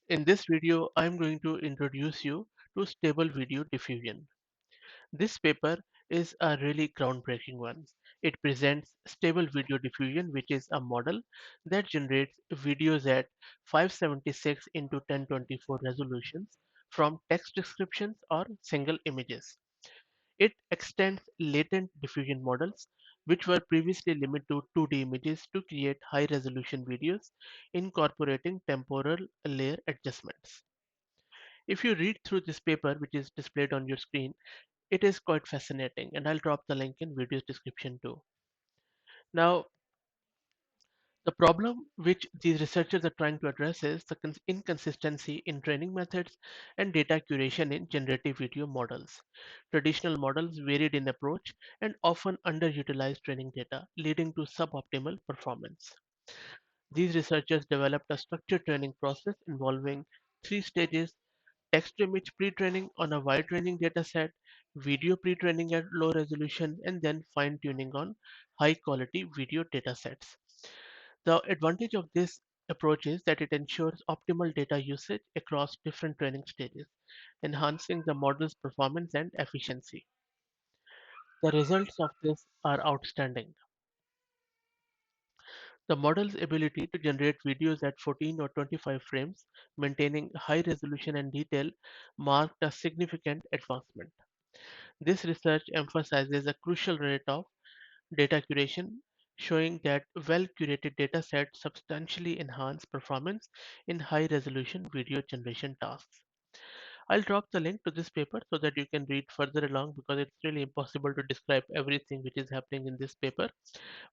In this video, I'm going to introduce you to Stable Video Diffusion. This paper is a really groundbreaking one. It presents Stable Video Diffusion, which is a model that generates videos at 576 into 1024 resolutions from text descriptions or single images. It extends latent diffusion models, which were previously limited to 2D images, to create high resolution videos incorporating temporal layer adjustments. If you read through this paper, which is displayed on your screen, it is quite fascinating, and I'll drop the link in video's description too. Now, the problem which these researchers are trying to address is the inconsistency in training methods and data curation in generative video models. Traditional models varied in approach and often underutilized training data, leading to suboptimal performance. These researchers developed a structured training process involving three stages: text-to-image pre-training on a wide ranging dataset, video pre-training at low resolution, and then fine-tuning on high-quality video datasets. The advantage of this approach is that it ensures optimal data usage across different training stages, enhancing the model's performance and efficiency. The results of this are outstanding. The model's ability to generate videos at 14 or 25 frames, maintaining high resolution and detail, marked a significant advancement. This research emphasizes a crucial rate of data curation, showing that well-curated datasets substantially enhance performance in high-resolution video generation tasks. I'll drop the link to this paper so that you can read further along, because it's really impossible to describe everything which is happening in this paper,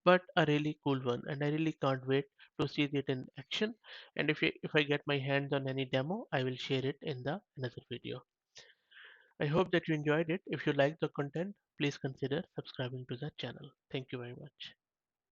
but a really cool one, and I really can't wait to see it in action. And if I get my hands on any demo, I will share it in the another video. I hope that you enjoyed it. If you like the content, please consider subscribing to the channel. Thank you very much.